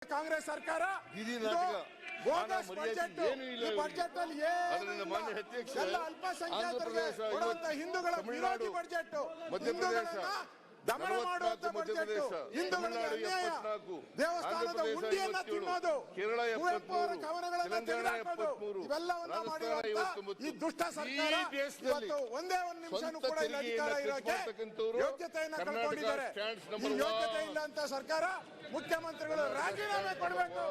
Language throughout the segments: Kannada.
ಕಾಂಗ್ರೆಸ್ ಸರ್ಕಾರ ಬೋಗಸ್ ಬಜೆಟ್. ಈ ಬಜೆಟ್ ಅಲ್ಲಿ ಎಲ್ಲ ಅಲ್ಪಸಂಖ್ಯಾತರಿಗೆ ಕೊಡುವಂತ ಹಿಂದೂಗಳ ವಿರೋಧಿ ಬಜೆಟ್, ಹಿಂದೂಗಳನ್ನ ದಮನ ಮಾಡುವಂತ ಬಜೆಟ್, ಹಿಂದೂಗಳಿಗೆ ಅನ್ಯಾಯ, ದೇವಸ್ಥಾನದ ಹುಂಡಿಯನ್ನ ತಿನ್ನೋದು, ಕುವೆಂಪು ಅವರ ಕವನಗಳನ್ನ ತೆಗೆದುಹಾಕೋದು, ಇವೆಲ್ಲವನ್ನ ಮಾಡಿರುವಂತ ಈ ದುಷ್ಟ ಸರ್ಕಾರ ಇವತ್ತು ಒಂದೇ ಒಂದು ನಿಮಿಷನೂ ಕೂಡ ಇಲ್ಲಿ ಅಧಿಕಾರ ಇರೋಕೆ ಯೋಗ್ಯತೆಯನ್ನ ಕಳ್ಕೊಂಡಿದ್ದಾರೆ. ಈ ಯೋಗ್ಯತೆ ಇಲ್ಲ ಅಂತ ಸರ್ಕಾರ ಮುಖ್ಯಮಂತ್ರಿಗಳು ರಾಜೀನಾಮೆ ಕೊಡಬೇಕು,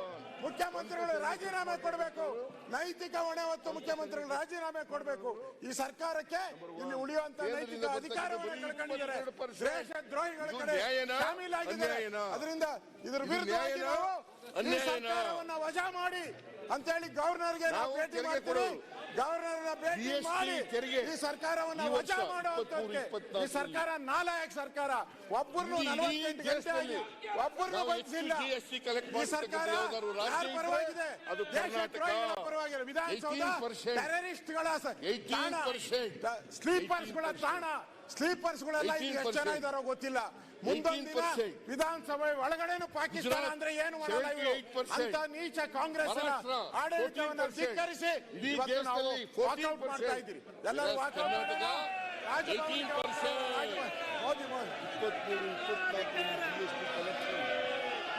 ಮುಖ್ಯಮಂತ್ರಿಗಳು ರಾಜೀನಾಮೆ ಕೊಡಬೇಕು, ನೈತಿಕ ಹೊಣೆ ಹೊತ್ತು ಮುಖ್ಯಮಂತ್ರಿಗಳು ರಾಜೀನಾಮೆ ಕೊಡಬೇಕು. ಈ ಸರ್ಕಾರಕ್ಕೆ ಇಲ್ಲಿ ಉಳಿಯುವಂತ ನೈತಿಕ ಅಧಿಕಾರವನ್ನು ಕಳ್ಕೊಂಡಿದ್ದಾರೆ, ದೇಶ ದ್ರೋಹಿಗಳ ಕಡೆ ಶಾಮೀಲಾಗಿದ್ದಾರೆ. ಅದರಿಂದ ಇದರ ವಿರುದ್ಧವಾಗಿ ನಾವು ಈ ಸರ್ಕಾರವನ್ನ ವಜಾ ಮಾಡಿ ಅಂತ ಹೇಳಿ ಗವರ್ನರ್ಗೆ ನಾವು ಭೇಟಿ ಮಾಡ್ತೀವಿ. ಗವರ್ನರ್ನ ಭೇಟಿ ಮಾಡಿ ಈ ಸರ್ಕಾರವನ್ನ ವಜಾ ಮಾಡುವಂತಕ್ಕೆ ಈ ಸರ್ಕಾರ ನಾಲಾಯಕ ಸರ್ಕಾರ. ಒಬ್ಬರನ್ನು 48 ಗಂಟೆ ಆಗಿ ಒಬ್ಬರನ್ನು ಬಂಧಿಸಿಲ್ಲ. ಈ ಸರ್ಕಾರ ಯಾರ ಪರವಾಗಿದೆ? ದೇಶದ್ರೋಹಿಗಳ ಪರವಾಗಿದೆ. ವಿಧಾನಸೌಧ ಟೆರರಿಸ್ಟ್ಗಳ ತಾಣ, ಸ್ಲೀಪರ್ಸ್ಗಳ ತಾಣ. ಸ್ಲೀಪರ್ಸ್ಗಳೆಲ್ಲ ಎಷ್ಟು ಜನ ಇದಾರೋ ಗೊತ್ತಿಲ್ಲ. ಮುಂದೊಂದು ದಿನ ವಿಧಾನಸಭೆ ಒಳಗಡೆನು ಪಾಕಿಸ್ತಾನ ಅಂದ್ರೆ ಏನು ಮಾಡಲ್ಲ ಇವರು. ಅಂತ ನೀಚ ಕಾಂಗ್ರೆಸ್ ಆಡಳಿತವನ್ನು ಧಿಕ್ಕರಿಸಿ ಇವತ್ತು ನಾವು ವಾಕೌಟ್ ಮಾಡ್ತಾ ಇದ್ದೀರಿ. ಎಲ್ಲರೂ ವಾಕೌಟ್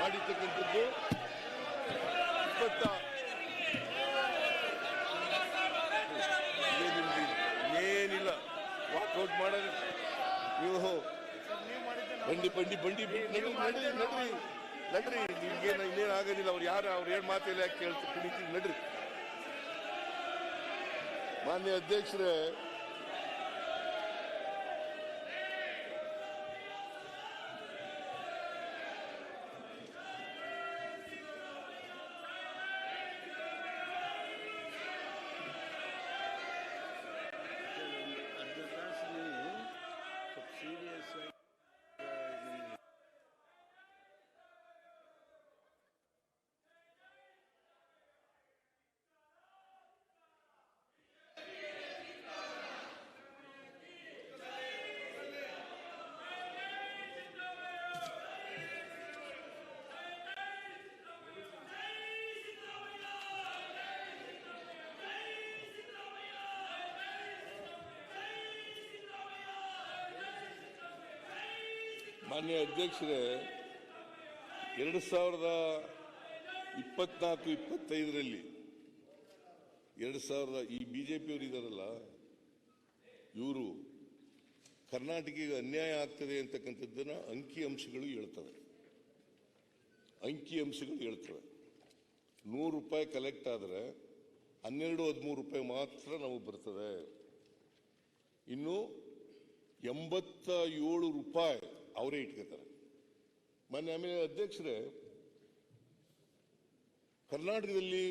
ಮಾಡಿರ್ತಕ್ಕಂಥದ್ದು ಏನಿಲ್ಲ, ವಾಕೌಟ್ ಮಾಡೋದು ನೀವು ಬಂಡಿ ಬಂಡಿ ಬಂಡಿ ನಡ್ರಿ ನಡ್ರಿ ನಡ್ರಿ. ನಿಮ್ಗೇನು ಇನ್ನೇನು ಆಗೋದಿಲ್ಲ. ಅವ್ರು ಯಾರು ಅವ್ರು ಏನು ಮಾತಿಲ್ಲ, ಯಾಕೆ ಕೇಳ್ತಾ ಕುಣಿತೀವಿ ನಡ್ರಿ. ಮಾನ್ಯ ಅಧ್ಯಕ್ಷರೇ, ಮಾನ್ಯ ಅಧ್ಯಕ್ಷರೇ, 2024-25ರಲ್ಲಿ 2000 ಈ ಬಿಜೆಪಿಯವರು ಇದಾರಲ್ಲ, ಇವರು ಕರ್ನಾಟಕಕ್ಕೆ ಅನ್ಯಾಯ ಆಗ್ತದೆ ಅಂತಕ್ಕಂಥದ್ದನ್ನ ಅಂಕಿಅಂಶಗಳು ಹೇಳ್ತವೆ. 100 ರೂಪಾಯಿ ಕಲೆಕ್ಟ್ ಆದರೆ 12-13 ರೂಪಾಯಿ ಮಾತ್ರ ನಮಗೆ ಬರ್ತದೆ. ಇನ್ನು 87 ರೂಪಾಯಿ ಅವರೇ ಇಟ್ಕೋತಾರೆ. ಮೊನ್ನೆ ಆಮೇಲೆ ಅಧ್ಯಕ್ಷರೇ, ಕರ್ನಾಟಕದಲ್ಲಿ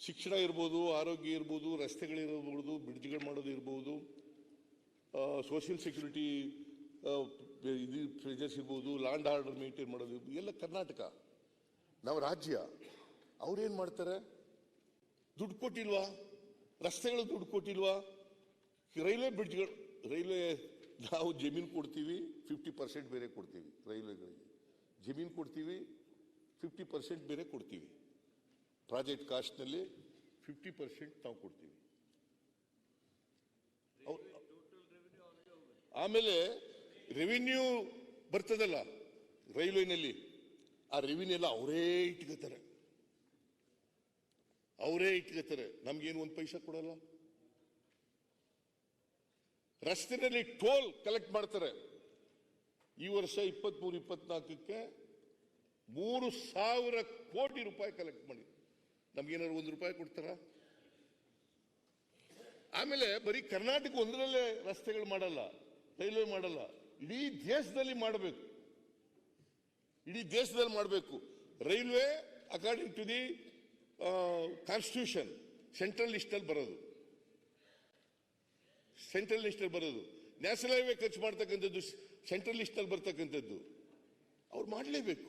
ಶಿಕ್ಷಣ ಇರ್ಬೋದು, ಆರೋಗ್ಯ ಇರ್ಬೋದು, ರಸ್ತೆಗಳಿರ್ಬೋದು, ಬ್ರಿಡ್ಜ್ಗಳು ಮಾಡೋದು ಇರ್ಬೋದು, ಸೋಷಿಯಲ್ ಸೆಕ್ಯೂರಿಟಿ ಇದು ಪ್ರೆಜರ್ಸ್ ಇರ್ಬೋದು, ಲ್ಯಾಂಡ್ ಆರ್ಡರ್ ಮೇಂಟೈನ್ ಮಾಡೋದು ಎಲ್ಲ ಕರ್ನಾಟಕ ನಾವು ರಾಜ್ಯ. ಅವ್ರೇನು ಮಾಡ್ತಾರೆ? ದುಡ್ಡು ಕೊಟ್ಟಿಲ್ವಾ? ರಸ್ತೆಗಳು ದುಡ್ಡು ಕೊಟ್ಟಿಲ್ವಾ? ರೈಲ್ವೆ ಬ್ರಿಡ್ಜ್ಗಳು, ರೈಲ್ವೆ ನಾವು ಜಮೀನು ಕೊಡ್ತೀವಿ, 50% ಬೇರೆ ಕೊಡ್ತೀವಿ. ರೈಲ್ವೆಗಳಿಗೆ ಜಮೀನು ಕೊಡ್ತೀವಿ, 50% ಬೇರೆ ಕೊಡ್ತೀವಿ. ಪ್ರಾಜೆಕ್ಟ್ ಕಾಸ್ಟ್ನಲ್ಲಿ 50% ನಾವು ಕೊಡ್ತೀವಿ. ಆಮೇಲೆ ರೆವಿನ್ಯೂ ಬರ್ತದಲ್ಲ ರೈಲ್ವೆನಲ್ಲಿ, ಆ ರೆವಿನ್ಯೂ ಎಲ್ಲ ಅವರೇ ಇಟ್ಕೋತಾರೆ. ನಮ್ಗೇನು 1 ಪೈಸಾ ಕೊಡಲ್ಲ. ರಸ್ತೆಯಲ್ಲಿ ಟೋಲ್ ಕಲೆಕ್ಟ್ ಮಾಡ್ತಾರೆ. ಈ ವರ್ಷ 23-24ಕ್ಕೆ 3,000 ಕೋಟಿ ರೂಪಾಯಿ ಕಲೆಕ್ಟ್ ಮಾಡಿ. ನಮ್ಗೇನಾದ್ರು 1 ರೂಪಾಯಿ ಕೊಡ್ತಾರ? ಆಮೇಲೆ ಬರೀ ಕರ್ನಾಟಕ ಒಂದರಲ್ಲೇ ರಸ್ತೆಗಳು ಮಾಡಲ್ಲ, ರೈಲ್ವೆ ಮಾಡಲ್ಲ, ಇಡೀ ದೇಶದಲ್ಲಿ ಮಾಡಬೇಕು. Railway according to the constitution central ಲಿಸ್ಟಲ್ಲಿ ಬರೋದು. ನ್ಯಾಷನಲ್ ಹೈವೇ ಖರ್ಚು ಮಾಡ್ತಕ್ಕಂಥದ್ದು ಸೆಂಟ್ರಲ್ ಲಿಸ್ಟಲ್ಲಿ ಬರ್ತಕ್ಕಂಥದ್ದು ಅವ್ರು ಮಾಡಲೇಬೇಕು.